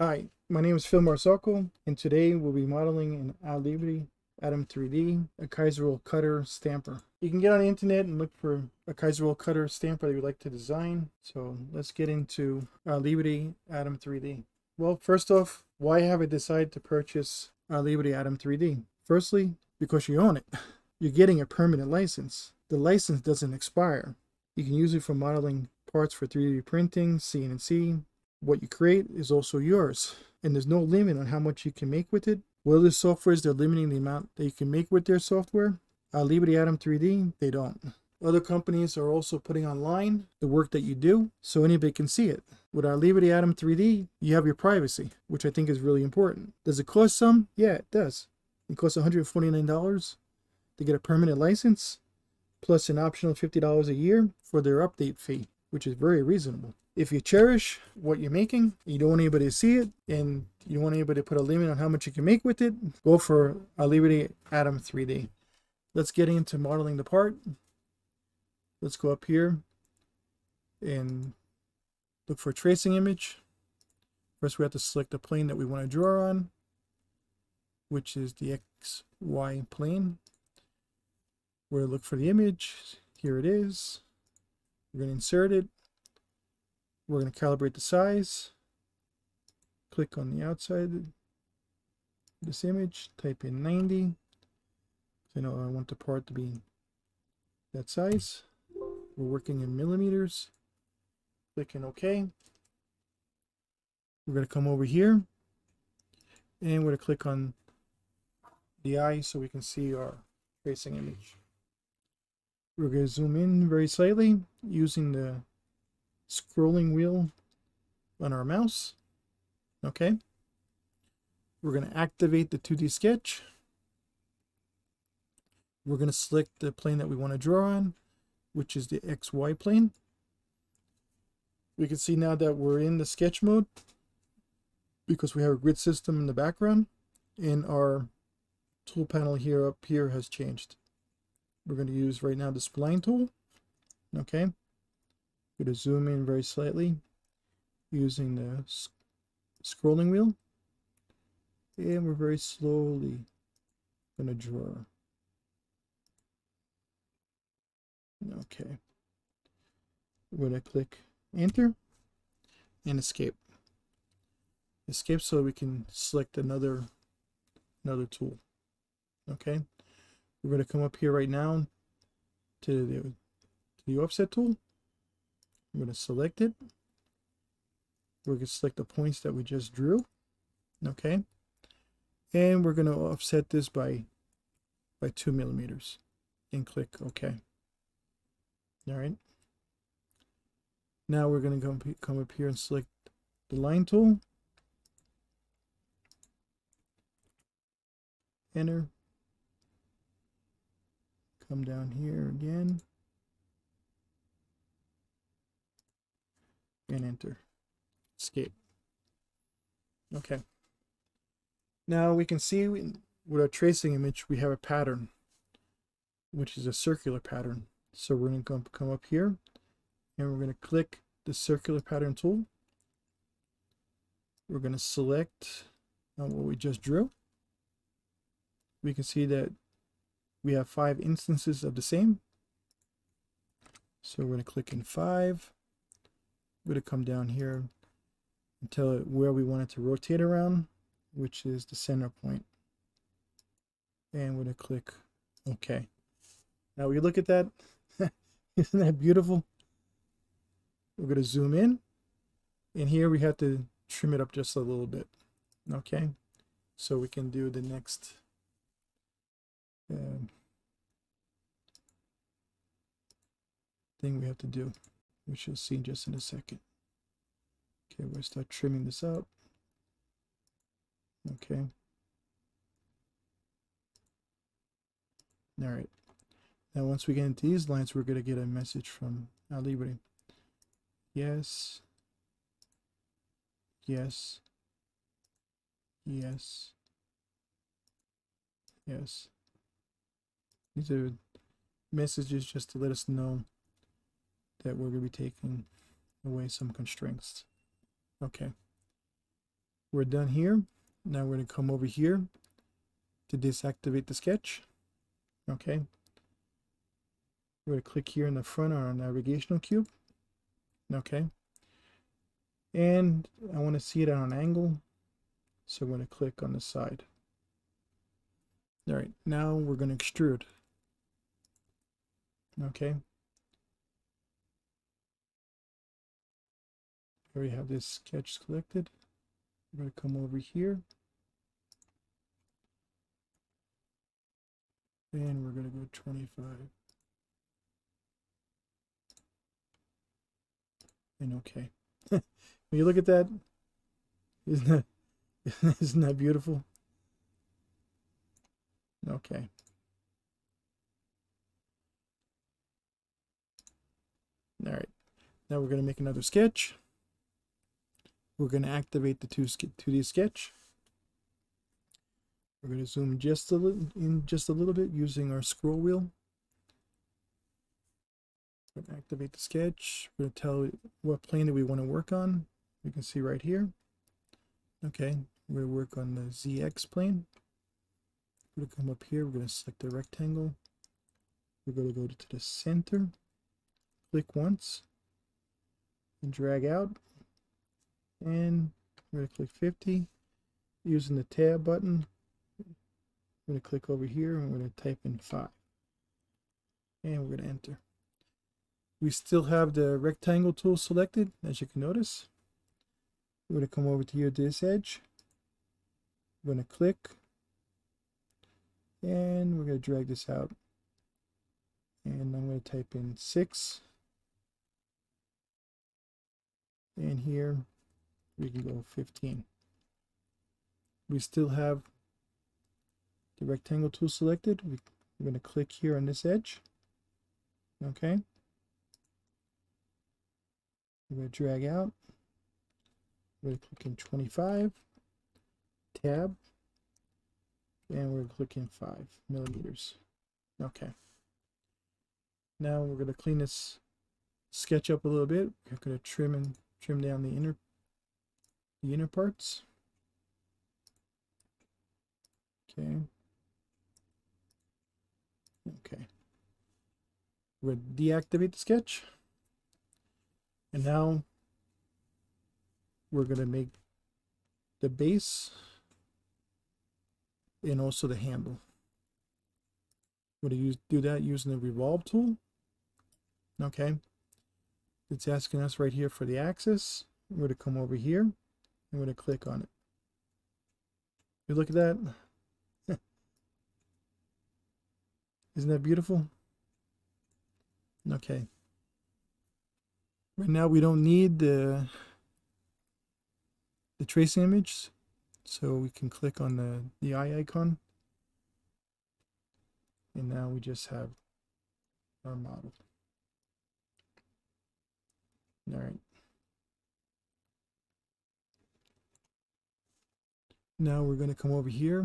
Hi, my name is Phil Marsocco, and today we'll be modeling an Alibre Atom 3D, a Kaiser roll cutter stamper. You can get on the internet and look for a Kaiser roll cutter stamper that you'd like to design. So let's get into Alibre Atom 3D. Well, first off, why have I decided to purchase Alibre Atom 3D? Firstly, because you own it. You're getting a permanent license. The license doesn't expire. You can use it for modeling parts for 3D printing, CNC. What you create is also yours, and there's no limit on how much you can make with it. What other softwares, they're limiting the amount that you can make with their software. Alibre Atom 3D, they don't. Other companies are also putting online the work that you do so anybody can see it. With Alibre Atom 3D, you have your privacy, which I think is really important. Does it cost some? Yeah, it does. It costs $149 to get a permanent license, plus an optional $50 a year for their update fee, which is very reasonable. If you cherish what you're making, you don't want anybody to see it, and you don't want anybody to put a limit on how much you can make with it, go for Alibre Atom 3D. Let's get into modeling the part. Let's go up here and look for a tracing image. First, we have to select the plane that we want to draw on, which is the XY plane. We're going to look for the image. Here it is. We're going to insert it. We're going to calibrate the size. Click on the outside of this image. Type in 90. I know I want the part to be that size. We're working in millimeters. Clicking OK. We're going to come over here. And we're going to click on the eye so we can see our tracing image. We're going to zoom in very slightly using the scrolling wheel on our mouse. Okay. We're going to activate the 2D sketch. We're going to select the plane that we want to draw on, which is the XY plane. We can see now that we're in the sketch mode because we have a grid system in the background, and our tool panel here up here has changed. We're going to use right now the spline tool. Okay. We're going to zoom in very slightly using the scrolling wheel, and we're very slowly going to draw. Okay. We're going to click enter and escape. Escape so we can select another tool. Okay. We're going to come up here right now to the offset tool. I'm going to select it. We're going to select the points that we just drew. Okay. And we're going to offset this by 2 millimeters and click OK. All right. Now we're going to come up here and select the line tool. Enter. Come down here again. And enter. Escape. Okay. Now we can see with our tracing image, we have a pattern, which is a circular pattern. So we're going to come up here and we're going to click the circular pattern tool. We're going to select what we just drew. We can see that we have 5 instances of the same. So we're going to click in 5. We're going to come down here and tell it where we want it to rotate around, which is the center point. And we're going to click OK. Now we look at that. Isn't that beautiful? We're going to zoom in. And here we have to trim it up just a little bit. Okay. So we can do the next thing we have to do, which you'll see just in a second. Okay, we're going to start trimming this up. Okay. All right. Now once we get into these lines, we're going to get a message from Alibre. Yes. Yes. Yes. Yes. These are messages just to let us know that we're going to be taking away some constraints. Okay. We're done here. Now we're going to come over here to deactivate the sketch. Okay. We're going to click here in the front on our navigational cube. Okay. And I want to see it on an angle. So I'm going to click on the side. All right. Now we're going to extrude. Okay. Here we have this sketch selected. We're going to come over here. And we're going to go 25. And okay. When you look at that, isn't that beautiful? Okay. All right. Now we're going to make another sketch. We're going to activate the 2D sketch. We're going to zoom just a little bit using our scroll wheel. We're going to activate the sketch. We're going to tell it what plane do we want to work on. You can see right here. Okay, we're going to work on the ZX plane. We're going to come up here. We're going to select the rectangle. We're going to go to the center. Click once and drag out. And we're going to click 50 using the tab button. I'm going to click over here and we're going to type in 5. And we're going to enter. We still have the rectangle tool selected, as you can notice. We're going to come over to here to this edge. We're going to click. And we're going to drag this out. And I'm going to type in 6. And here we can go 15. We still have the rectangle tool selected. We're going to click here on this edge. Okay. We're going to drag out. We're going to click in 25. Tab. And we're going to click in 5 millimeters. Okay. Now we're going to clean this sketch up a little bit. We're going to trim down the inner parts. Okay. Okay. We're going to deactivate the sketch. And now we're going to make the base and also the handle. We're going to do that using the revolve tool. Okay. It's asking us right here for the axis. We're going to come over here and we're going to click on it. You look at that. Isn't that beautiful? Okay. Right now we don't need the tracing image, so we can click on the eye icon. And now we just have our model. All right. Now we're going to come over here.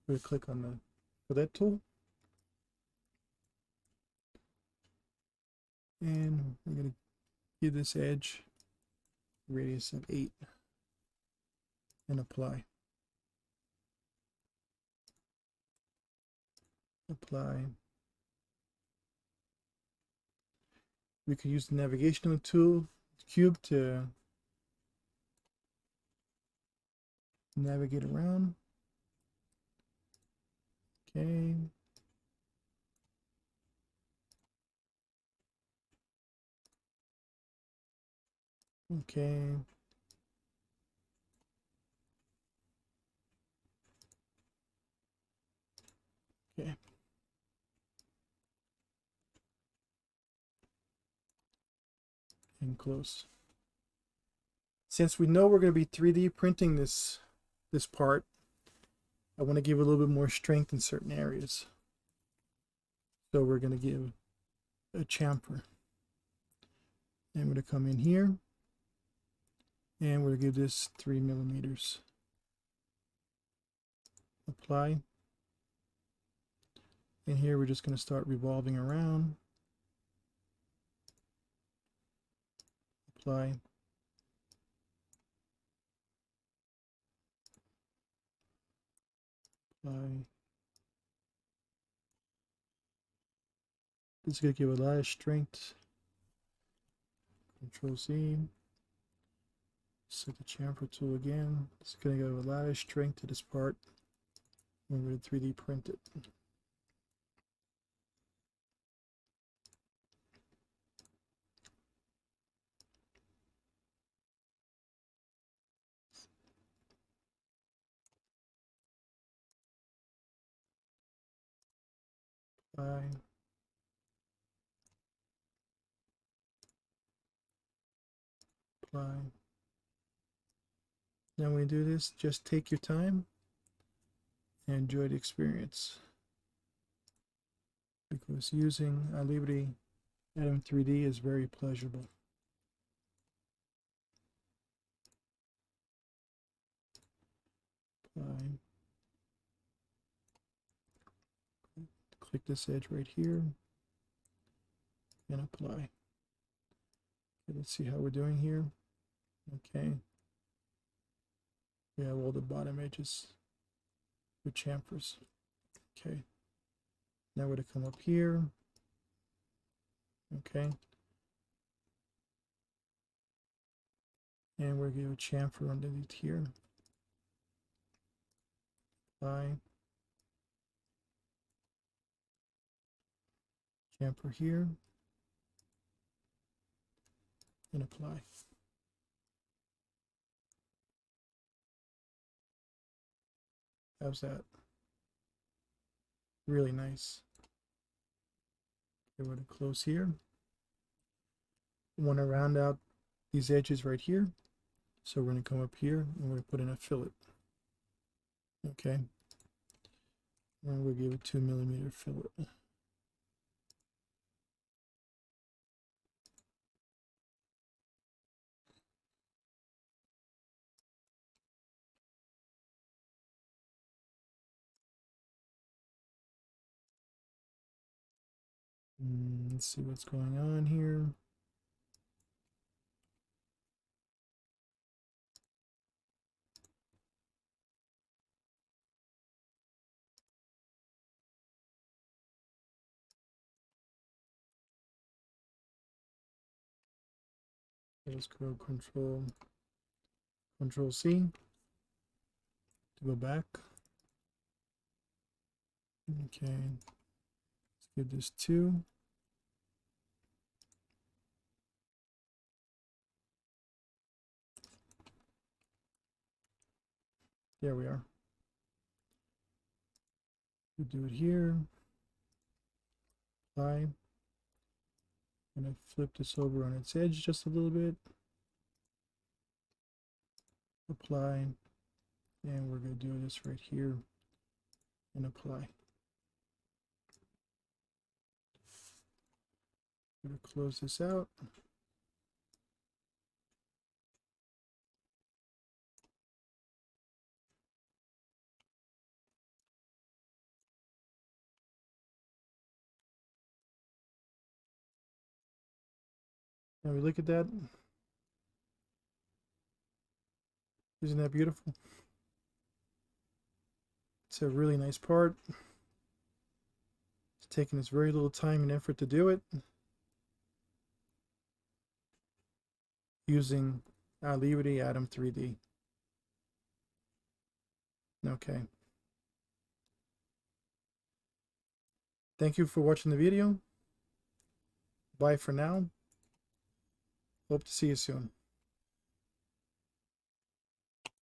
We're going to click on the fillet tool. And we're going to give this edge a radius of 8 and apply. Apply. We could use the navigational tool cube to navigate around. Okay. Okay. Okay. And close. Since we know we're going to be 3D printing this part, I want to give a little bit more strength in certain areas. So we're going to give a chamfer. And we're going to come in here. And we're going to give this 3 millimeters. Apply. And here we're just going to start revolving around. Apply. apply. This is going to give a lot of strength. Control Z. Set the chamfer tool again. It's going to give a lot of strength to this part. I'm going to 3D print it. Apply. Apply. Now when you do this, just take your time and enjoy the experience, because using Alibre Atom 3D is very pleasurable. Apply. Click this edge right here and apply. Okay, let's see how we're doing here. Okay. We have all the bottom edges with chamfers. Okay. Now we're going to come up here. Okay. And we're going to chamfer underneath here. Apply. Chamfer here. And apply. How's that? Really nice. Okay, we're going to close here. We want to round out these edges right here. So we're going to come up here and we're going to put in a fillet. Okay. And we'll give it 2 millimeter fillet. Let's see what's going on here. Let's go Control C to go back. Okay, let's give this 2. There we are. We do it here. Apply. I'm going to flip this over on its edge just a little bit. Apply. And we're going to do this right here and apply. I'm going to close this out. Now we look at that. Isn't that beautiful? It's a really nice part. It's taken us very little time and effort to do it. Using Alibre Atom 3D. Okay. Thank you for watching the video. Bye for now. Hope to see you soon.